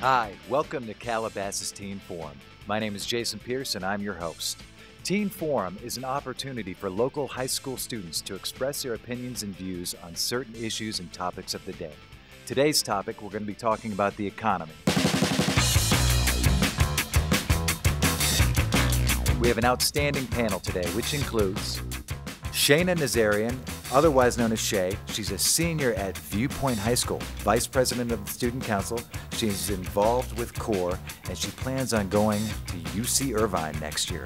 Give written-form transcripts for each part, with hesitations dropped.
Hi, welcome to Calabasas Teen Forum. My name is Jason Peirce and I'm your host. Teen Forum is an opportunity for local high school students to express their opinions and views on certain issues and topics of the day. Today's topic, we're going to be talking about the economy. We have an outstanding panel today, which includes Shaina Nazarian, otherwise known as Shay. She's a senior at Viewpoint High School, vice president of the student council. She's involved with CORE, and she plans on going to UC Irvine next year.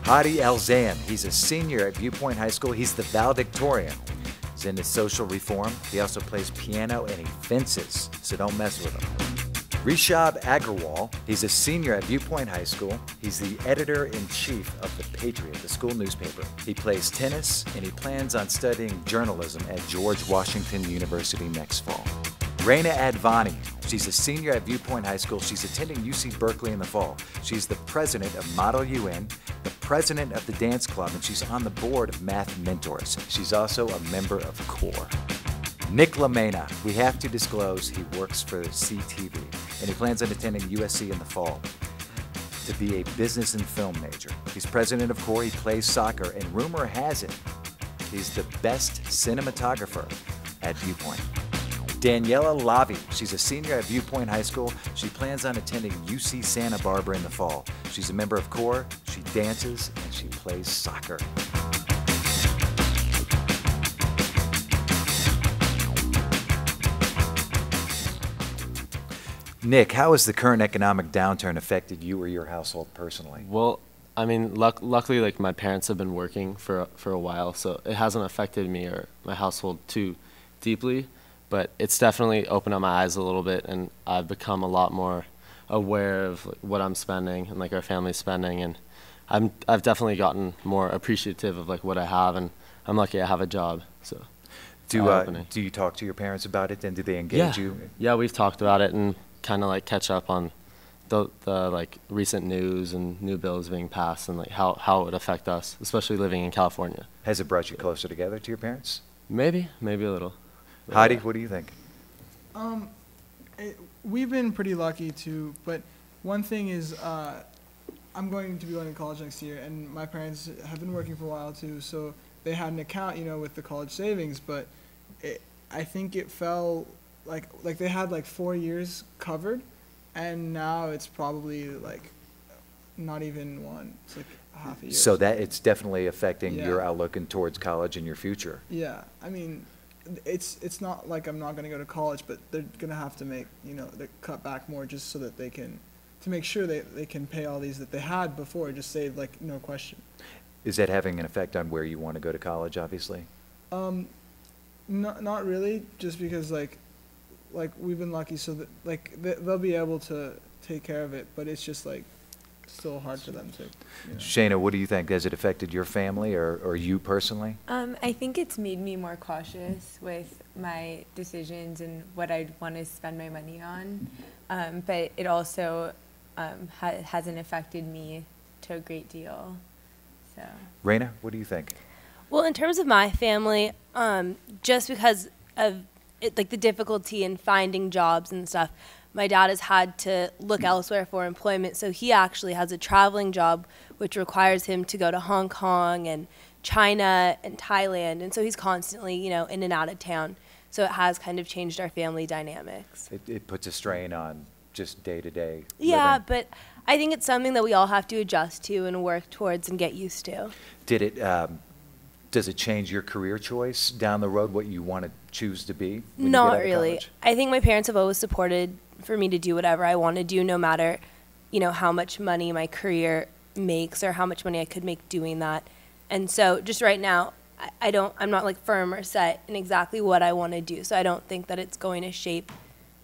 Hadi Alzayan, he's a senior at Viewpoint High School. He's the valedictorian. He's into social reform. He also plays piano and he fences, so don't mess with him. Rishabh Agarwal, he's a senior at Viewpoint High School. He's the editor-in-chief of the Patriot, the school newspaper. He plays tennis, and he plans on studying journalism at George Washington University next fall. Maina Advani, she's a senior at Viewpoint High School. She's attending UC Berkeley in the fall. She's the president of Model UN, the president of the dance club, and she's on the board of Math Mentors. She's also a member of CORE. Nick Maina, we have to disclose he works for CTV, and he plans on attending USC in the fall to be a business and film major. He's president of CORE, he plays soccer, and rumor has it he's the best cinematographer at Viewpoint. Daniella Lavi, she's a senior at Viewpoint High School. She plans on attending UC Santa Barbara in the fall. She's a member of CORE, she dances, and she plays soccer. Nick, how has the current economic downturn affected you or your household personally? Well, I mean, luckily, like my parents have been working for a while, so it hasn't affected me or my household too deeply. But it's definitely opened up my eyes a little bit, and I've become a lot more aware of like, what I'm spending and like our family's spending, and I've definitely gotten more appreciative of like what I have, and I'm lucky I have a job. So do you talk to your parents about it, and do they engage you? Yeah, we've talked about it and kind of like catch up on the like recent news and new bills being passed and like how it would affect us, especially living in California. Has it brought you closer together to your parents? Maybe a little. Hadi, what do you think? We've been pretty lucky too, but one thing is I'm going to be going to college next year, and my parents have been working for a while too, so they had an account, with the college savings, but I think it fell like they had like 4 years covered, and now it's probably like not even one. It's like half a year. So that it's definitely affecting your outlook and towards college and your future. Yeah, I mean, it's not like I'm not going to go to college, but they're going to have to make, they cut back more just so that they can, to make sure they can pay all these that they had before, just save, like, no question. Is that having an effect on where you want to go to college, obviously? Not really, just because, like we've been lucky, so that, like, they'll be able to take care of it, but it's just, like, still hard for them to. Shaina, what do you think? Has it affected your family or you personally? I think it's made me more cautious with my decisions and what I'd want to spend my money on, but it also hasn't affected me to a great deal. So. Raina, what do you think? Well, in terms of my family, just because of like the difficulty in finding jobs and stuff, my dad has had to look elsewhere for employment, so he actually has a traveling job which requires him to go to Hong Kong and China and Thailand, and so he's constantly, in and out of town. So it has kind of changed our family dynamics. It puts a strain on just day-to-day Yeah, living. but I think it's something that we all have to adjust to and work towards and get used to. Does it change your career choice down the road, what you want to choose to be when you get Not out of really. college? I think my parents have always supported for me to do whatever I want to do, no matter, how much money my career makes or how much money I could make doing that. And so just right now, I'm not like firm or set in exactly what I want to do. So I don't think that it's going to shape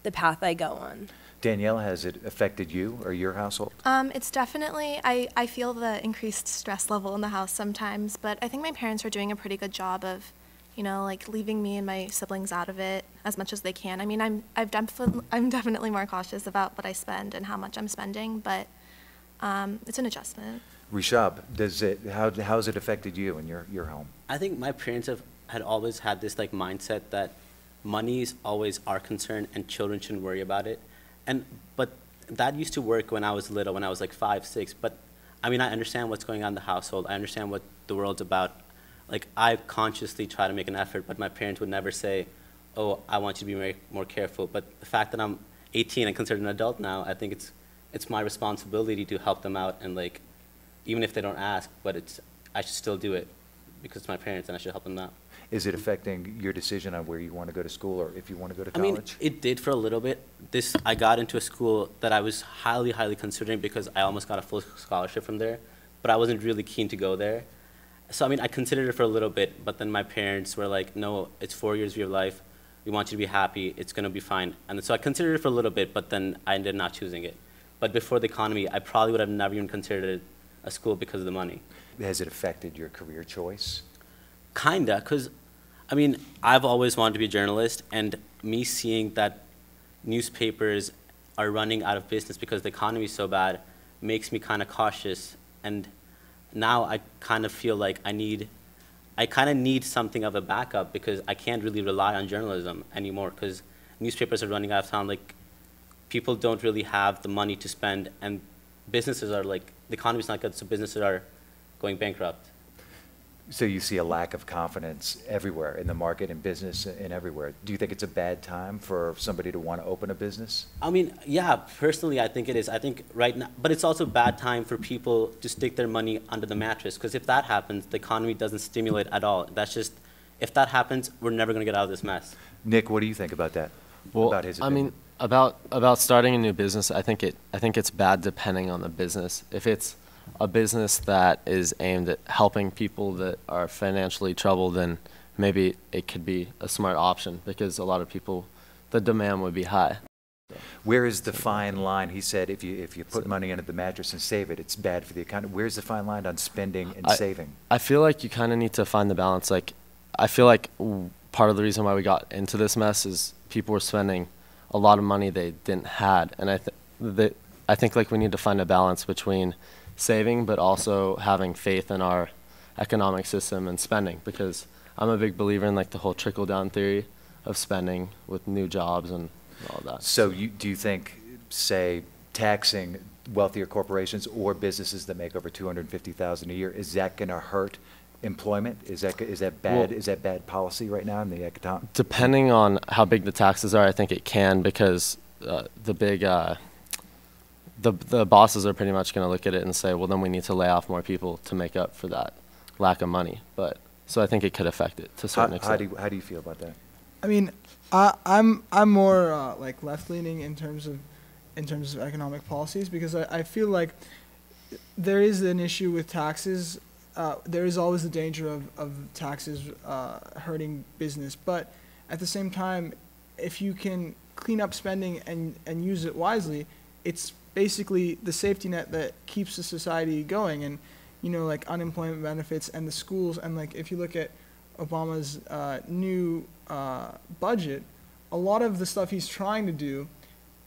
the path I go on. Danielle, has it affected you or your household? It's definitely, I feel the increased stress level in the house sometimes, but I think my parents are doing a pretty good job of, like leaving me and my siblings out of it as much as they can. I mean, I'm definitely more cautious about what I spend and how much I'm spending, but it's an adjustment. Rishabh, how has it affected you and your home? I think my parents had always had this like mindset that money is always our concern and children shouldn't worry about it. But that used to work when I was little, when I was like 5, 6. But I mean, I understand what's going on in the household. I understand what the world's about. Like, I consciously try to make an effort, but my parents would never say, oh, I want you to be more careful. But the fact that I'm 18 and considered an adult now, I think it's my responsibility to help them out, and like, even if they don't ask, but I should still do it because it's my parents and I should help them out. Is it affecting your decision on where you want to go to school or if you want to go to I mean, college? it did for a little bit. I got into a school that I was highly, highly considering because I almost got a full scholarship from there, but I wasn't really keen to go there. So, I mean, I considered it for a little bit, but then my parents were like, no, it's 4 years of your life. We want you to be happy. It's going to be fine. And so I considered it for a little bit, but then I ended up not choosing it. But before the economy, I probably would have never even considered it a school because of the money. Has it affected your career choice? Kinda, because, I mean, I've always wanted to be a journalist, and me seeing that newspapers are running out of business because the economy is so bad makes me kind of cautious. And now I kind of feel like I kind of need something of a backup because I can't really rely on journalism anymore because newspapers are running out of town. Like, people don't really have the money to spend, and businesses are like, the economy's not good, so businesses are going bankrupt. So you see a lack of confidence everywhere in the market, in business, and everywhere. Do you think it's a bad time for somebody to want to open a business? I mean, yeah, personally, I think it is. I think right now, but it's also a bad time for people to stick their money under the mattress, because if that happens, the economy doesn't stimulate at all. That's just, if that happens, we're never going to get out of this mess. Nick, what do you think about that? Well, about his I opinion? mean, about starting a new business, I think it's bad depending on the business. If it's a business that is aimed at helping people that are financially troubled, then maybe it could be a smart option because a lot of people, the demand would be high. Where is the fine line? He said if you put money under the mattress and save it, it's bad for the economy. Where's the fine line on spending and saving? I feel like you kind of need to find the balance. Like, I feel like part of the reason why we got into this mess is people were spending a lot of money they didn't had, and I think like we need to find a balance between saving but also having faith in our economic system and spending, because I'm a big believer in like the whole trickle down theory of spending with new jobs and all that. So do you think, say, taxing wealthier corporations or businesses that make over $250,000 a year, is that going to hurt employment? Is that bad? Well, is that bad policy right now in the economy? Depending on how big the taxes are, I think it can, because the bosses are pretty much going to look at it and say, well, then we need to lay off more people to make up for that lack of money. But so I think it could affect it to a certain extent. How do you feel about that? I mean, I'm more like left leaning in terms of economic policies, because I feel like there is an issue with taxes. There is always the danger of taxes hurting business, but at the same time, if you can clean up spending and use it wisely, it's basically the safety net that keeps the society going. And like unemployment benefits and the schools, and like if you look at Obama's new budget, a lot of the stuff he's trying to do,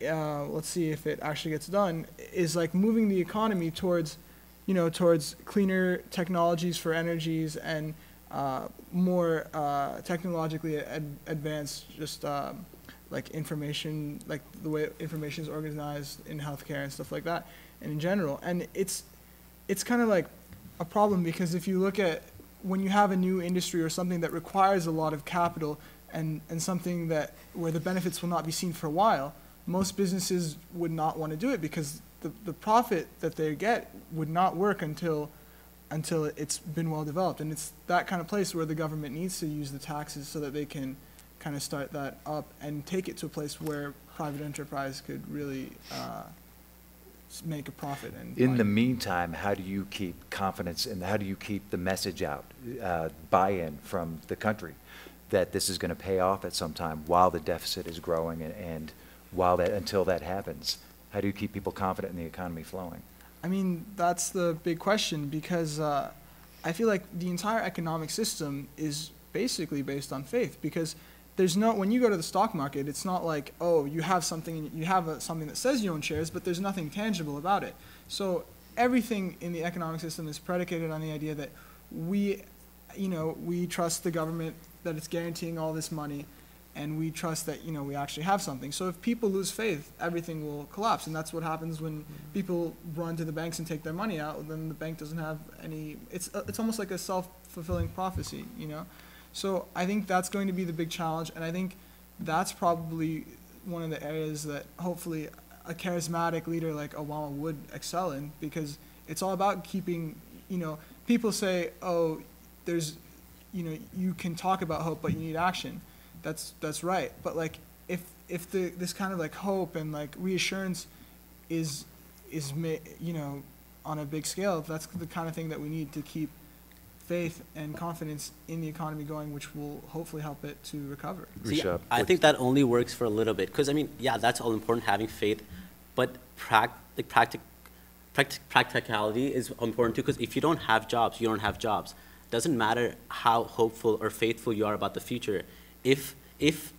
let's see if it actually gets done, is like moving the economy towards cleaner technologies for energies and more technologically advanced, just like information, like the way information is organized in healthcare and stuff like that, and in general. And it's kind of like a problem, because if you look at when you have a new industry or something that requires a lot of capital and something where the benefits will not be seen for a while, most businesses would not want to do it, because the profit that they get would not work until it's been well developed. And it's that kind of place where the government needs to use the taxes so that they can kind of start that up and take it to a place where private enterprise could really make a profit. And in the meantime, how do you keep confidence and how do you keep the message out, buy-in from the country that this is going to pay off at some time while the deficit is growing and until that happens? How do you keep people confident in the economy flowing? I mean, that's the big question, because I feel like the entire economic system is basically based on faith, because when you go to the stock market, it's not like, oh, you have something that says you own shares, but there's nothing tangible about it. So everything in the economic system is predicated on the idea that we trust the government, that it's guaranteeing all this money, and we trust that, you know, we actually have something. So if people lose faith, everything will collapse, and that's what happens when people run to the banks and take their money out. Then the bank doesn't have any. It's almost like a self-fulfilling prophecy, you know. So I think that's going to be the big challenge, and I think that's probably one of the areas that hopefully a charismatic leader like Obama would excel in, because it's all about keeping, you know, people say, oh, there's, you know, you can talk about hope, but you need action. That's right. But like, if this kind of like hope and like reassurance is you know, on a big scale, that's the kind of thing that we need to keep faith and confidence in the economy going, which will hopefully help it to recover. See, I think that only works for a little bit, because I mean, yeah, that's all important, having faith, but practicality is important too, because if you don't have jobs, you don't have jobs. Doesn't matter how hopeful or faithful you are about the future. If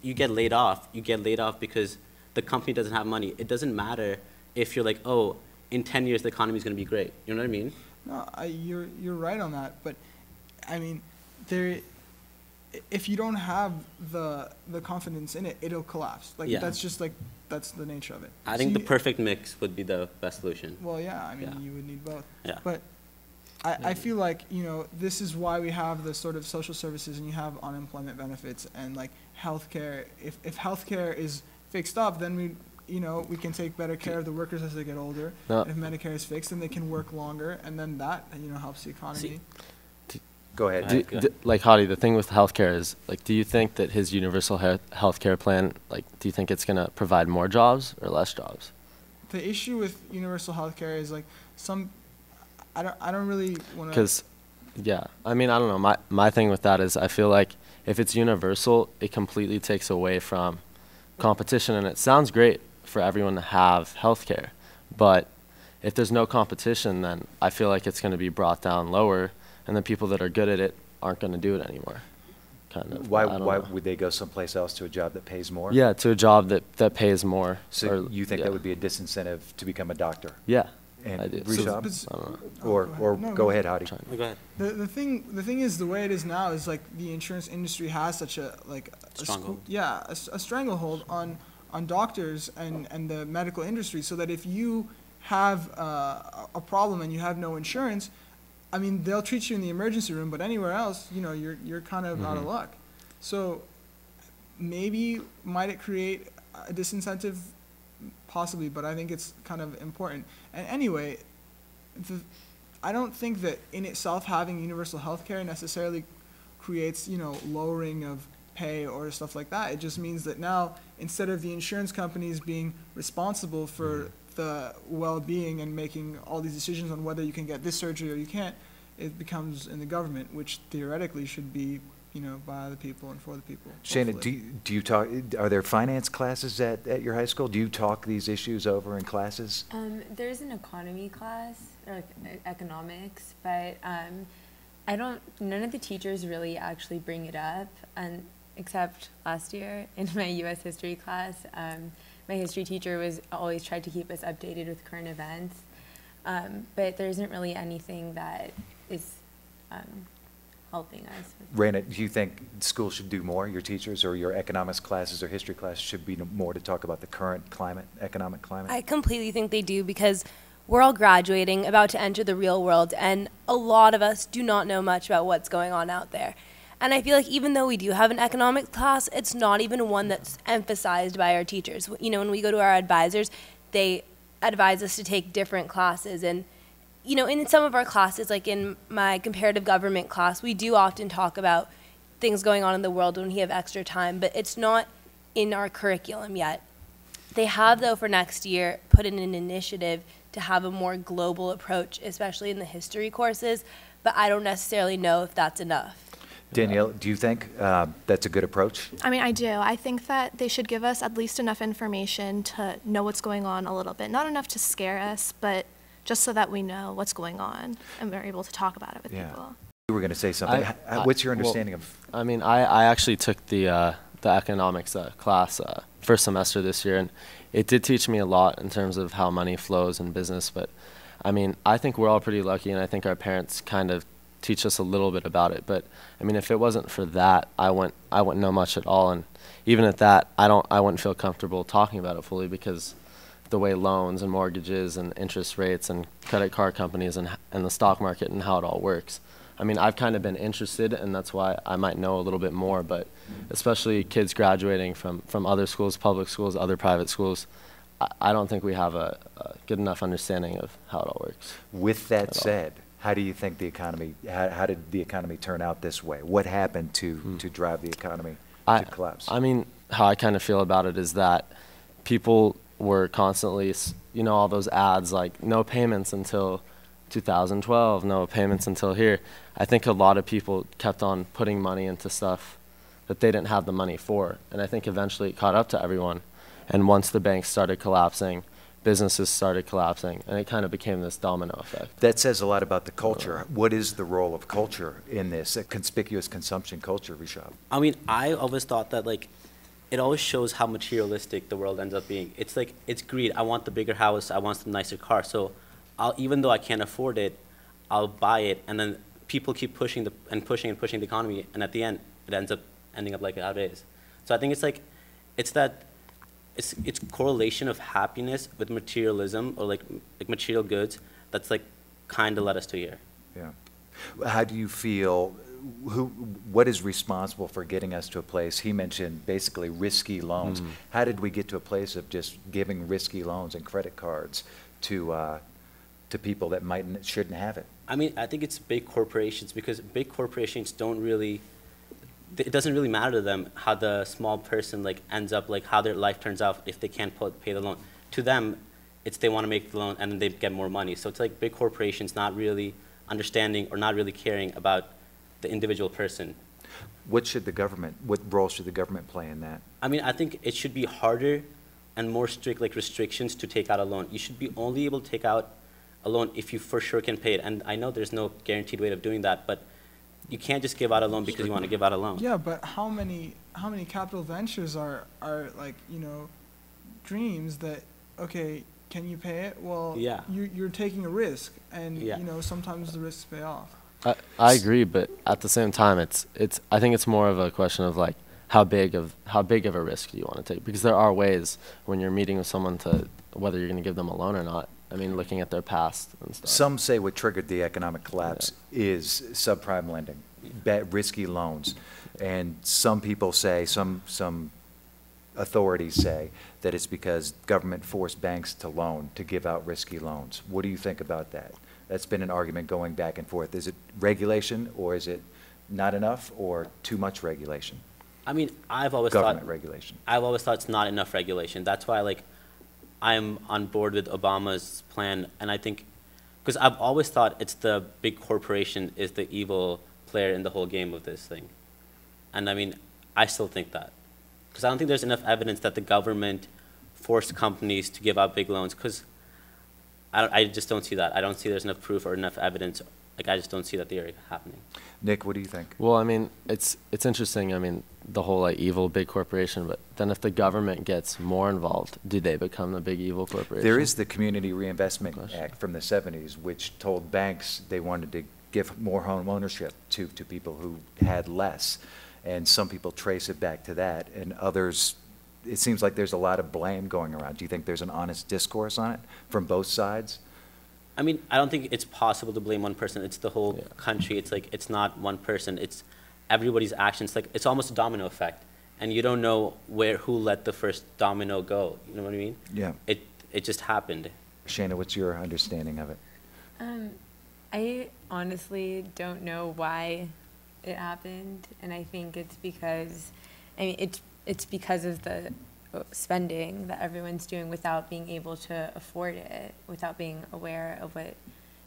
you get laid off, you get laid off because the company doesn't have money. It doesn't matter if you're like, oh, in 10 years the economy is going to be great. You know what I mean? No, you're right on that. But I mean, if you don't have the confidence in it, it'll collapse. Like, that's just like, that's the nature of it. I think the perfect mix would be the best solution. Well, yeah, I mean, you would need both. Yeah. But I feel like, you know, this is why we have the sort of social services, and you have unemployment benefits and like healthcare. If healthcare is fixed up, then we can take better care of the workers as they get older. If Medicare is fixed, then they can work longer, and then that, you know, helps the economy. Go ahead. Like, Hadi, the thing with healthcare is, like, do you think that his universal healthcare plan, like, do you think it's going to provide more jobs or less jobs? The issue with universal healthcare is like I don't really want to. Because, yeah, I mean, I don't know. My thing with that is I feel like if it's universal, it completely takes away from competition, and it sounds great for everyone to have healthcare, but if there's no competition, then I feel like it's going to be brought down lower, and the people that are good at it aren't going to do it anymore. Kind of. Why would they go someplace else to a job that pays more? Yeah, to a job that pays more. So you think that would be a disincentive to become a doctor? Yeah. And I do. Rishabh? I don't know. Go ahead, Hadi. Go ahead. The thing is, the way it is now is like the insurance industry has such a stranglehold. A stranglehold on doctors and the medical industry, so that if you have a problem and you have no insurance, I mean, they'll treat you in the emergency room, but anywhere else, you know, you're kind of out of luck. So maybe might it create a disincentive? Possibly, but I think it's kind of important. And anyway, I don't think that in itself having universal health care necessarily creates, you know, lowering of pay or stuff like that. It just means that now, instead of the insurance companies being responsible for the well-being and making all these decisions on whether you can get this surgery or you can't, it becomes in the government, which theoretically should be, you know, by the people and for the people. Shaina, do you talk? Are there finance classes at your high school? Do you talk these issues over in classes? There's an economy class, or like economics, but none of the teachers really actually bring it up, and except last year in my U.S. history class. My history teacher always tried to keep us updated with current events, but there isn't really anything that is helping us. Raina, do you think schools should do more, your teachers or your economics classes or history classes should be more to talk about the current climate, economic climate? I completely think they do, because we're all graduating, about to enter the real world, and a lot of us do not know much about what's going on out there. And I feel like even though we do have an economics class, it's not even one that's emphasized by our teachers. You know, when we go to our advisors, they advise us to take different classes. And, you know, in some of our classes, like in my comparative government class, we do often talk about things going on in the world when we have extra time, but it's not in our curriculum yet. They have, though, for next year, put in an initiative to have a more global approach, especially in the history courses, but I don't necessarily know if that's enough. Danielle, do you think that's a good approach? I mean, I do. I think that they should give us at least enough information to know what's going on a little bit. Not enough to scare us, but just so that we know what's going on and we're able to talk about it with people. You were going to say something. What's your understanding of? I mean, I actually took the economics class first semester this year, and it did teach me a lot in terms of how money flows in business. But I mean, I think we're all pretty lucky, and I think our parents kind of teach us a little bit about it. But I mean, if it wasn't for that, I wouldn't know much at all. And even at that, I wouldn't feel comfortable talking about it fully, because the way loans and mortgages and interest rates and credit card companies and the stock market and how it all works. I mean, I've kind of been interested, and that's why I might know a little bit more, but especially kids graduating from other schools, public schools, other private schools, I don't think we have a good enough understanding of how it all works. With that said, how do you think the economy, how did the economy turn out this way? What happened to drive the economy to collapse? I mean, how I kind of feel about it is that people were constantly, you know, all those ads like no payments until 2012, no payments until here. I think a lot of people kept on putting money into stuff that they didn't have the money for. And I think eventually it caught up to everyone. And once the banks started collapsing, businesses started collapsing, and it kind of became this domino effect. That says a lot about the culture. What is the role of culture in this, a conspicuous consumption culture, Rishabh? I mean, I always thought that, like, it always shows how materialistic the world ends up being. It's like, it's greed. I want the bigger house. I want the nicer car. So even though I can't afford it, I'll buy it. And then people keep pushing pushing the economy. And at the end, it ends up ending up like how it is. So I think it's like, it's correlation of happiness with materialism, or like material goods, that's like kind of led us to here. Yeah. How do you feel, what is responsible for getting us to a place? He mentioned basically risky loans. Mm-hmm. How did we get to a place of just giving risky loans and credit cards to people that shouldn't have it? I mean, I think it's big corporations, because big corporations don't really, it doesn't really matter to them how the small person like ends up, like how their life turns out if they can't pay the loan. To them, it's they want to make the loan and then they get more money. So it's like big corporations not really understanding or not really caring about the individual person. What role should the government play in that? I mean, I think it should be harder and more strict, like restrictions to take out a loan. You should be only able to take out a loan if you for sure can pay it. And I know there's no guaranteed way of doing that, but you can't just give out a loan because you want to give out a loan. Yeah, but how many capital ventures are like, you know, dreams that, okay, can you pay it? Well, yeah, you're taking a risk, and yeah, you know, sometimes the risks pay off. I agree, but at the same time, I think it's more of a question of like how big of a risk do you want to take? Because there are ways when you're meeting with someone to whether you're going to give them a loan or not. I mean, looking at their past and stuff. Some say what triggered the economic collapse is subprime lending, risky loans. And some people say, some authorities say, that it's because government forced banks to give out risky loans. What do you think about that? That's been an argument going back and forth. Is it regulation, or is it not enough, or too much regulation? I mean, I've always government regulation. I've always thought it's not enough regulation. That's why, like, I'm on board with Obama's plan, and I think, because I've always thought it's the big corporation is the evil player in the whole game of this thing. And I mean, I still think that. Because I don't think there's enough evidence that the government forced companies to give out big loans, because I just don't see that. I don't see there's enough proof or enough evidence. Like, I just don't see that theory happening. Nick, what do you think? Well, I mean, it's interesting. I mean, the whole like evil big corporation, but then if the government gets more involved, do they become the big evil corporation? There is the Community Reinvestment Act from the 70s, which told banks they wanted to give more home ownership to people who had less. And some people trace it back to that, and others, it seems like there's a lot of blame going around. Do you think there's an honest discourse on it from both sides? I mean, I don't think it's possible to blame one person. It's the whole country. It's like, it's not one person. It's everybody's actions. Like, it's almost a domino effect. And you don't know who let the first domino go. You know what I mean? Yeah. It just happened. Shaina, what's your understanding of it? I honestly don't know why it happened. And I think it's because, I mean, it's because of the spending that everyone's doing without being able to afford it, without being aware of what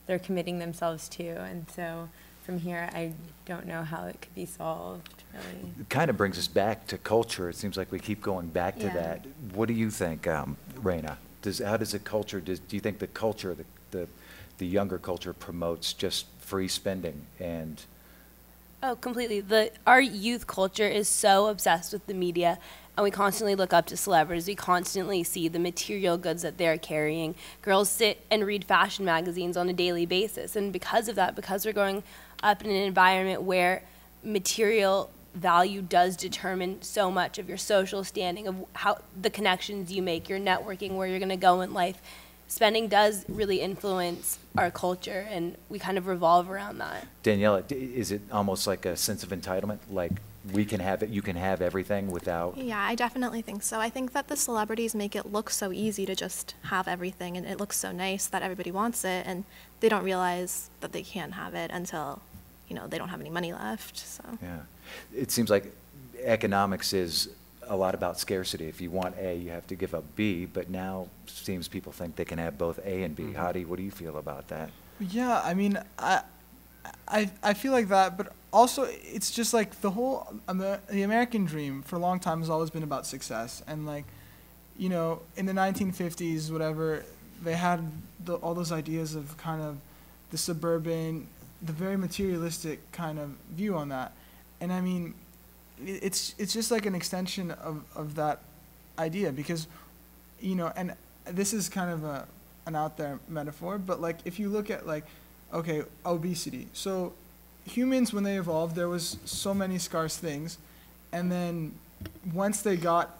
they're committing themselves to. And so from here, I don't know how it could be solved, really. It kind of brings us back to culture. It seems like we keep going back to that. What do you think, Maina? How does the culture, do you think the culture, the younger culture promotes just free spending and... Oh, completely. Our youth culture is so obsessed with the media, and we constantly look up to celebrities. We constantly see the material goods that they're carrying. Girls sit and read fashion magazines on a daily basis, and because of that, because we're growing up in an environment where material value does determine so much of your social standing, of how the connections you make, your networking, where you're going to go in life. Spending does really influence our culture, and we kind of revolve around that. Daniella, is it almost like a sense of entitlement? Like we can have it, you can have everything without? Yeah, I definitely think so. I think that the celebrities make it look so easy to just have everything, and it looks so nice that everybody wants it, and they don't realize that they can't have it until, they don't have any money left. So Yeah. It seems like economics is a lot about scarcity. If you want A, you have to give up B, but now seems people think they can have both A and B. Hadi, what do you feel about that? Yeah, I mean, I feel like that, but also it's just like the whole the American dream for a long time has always been about success, and like, in the 1950s, whatever, they had all those ideas of kind of the suburban, the very materialistic kind of view on that, and I mean, it's just like an extension of that idea, because, and this is kind of an out there metaphor, but like if you look at like, okay, obesity. So humans, when they evolved, there was so many scarce things, and then once they get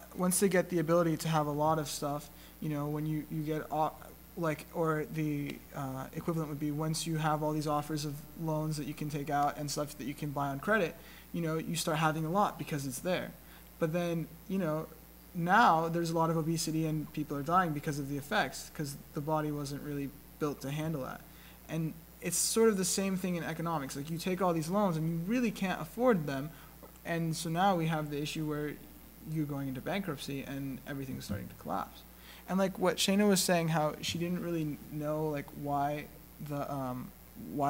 the ability to have a lot of stuff, when you get or the equivalent would be once you have all these offers of loans that you can take out and stuff that you can buy on credit, you start having a lot because it's there. But then, now there's a lot of obesity and people are dying because of the effects, because the body wasn't really built to handle that. And it's sort of the same thing in economics. Like you take all these loans and you really can't afford them. And so now we have the issue where you're going into bankruptcy and everything's starting to collapse. And like what Shaina was saying, how she didn't really know like why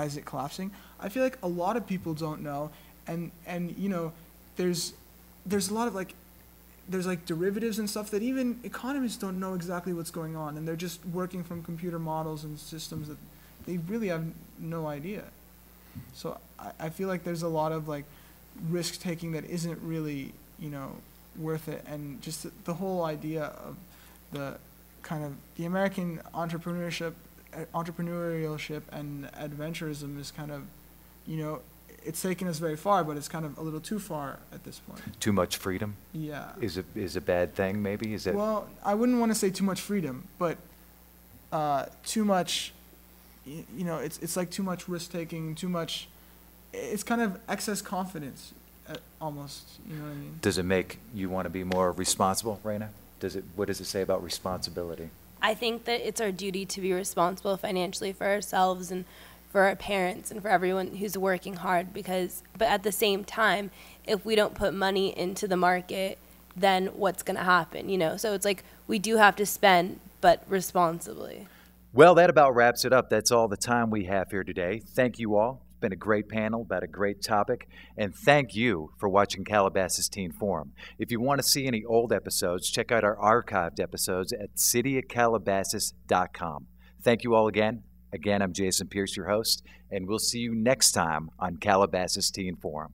is it collapsing. I feel like a lot of people don't know. And there's a lot of there's derivatives and stuff that even economists don't know exactly what's going on, and they're just working from computer models and systems that they really have no idea. So I feel like there's a lot of risk taking that isn't really worth it, and just the whole idea of the kind of the American entrepreneurship and adventurism is kind of it's taken us very far, but it's kind of a little too far at this point. Too much freedom? Yeah. Is a bad thing, maybe? Is it? Well, I wouldn't want to say too much freedom, but too much, it's like too much risk-taking, too much, it's kind of excess confidence, almost, you know what I mean? Does it make you want to be more responsible, Raina? What does it say about responsibility? I think that it's our duty to be responsible financially for ourselves and for our parents and for everyone who's working hard, but at the same time, if we don't put money into the market, then what's going to happen, So it's like we do have to spend, but responsibly. Well, that about wraps it up. That's all the time we have here today. Thank you all. It's been a great panel about a great topic. And thank you for watching Calabasas Teen Forum. If you want to see any old episodes, check out our archived episodes at cityofcalabasas.com. Thank you all again. Again, I'm Jason Peirce, your host, and we'll see you next time on Calabasas Teen Forum.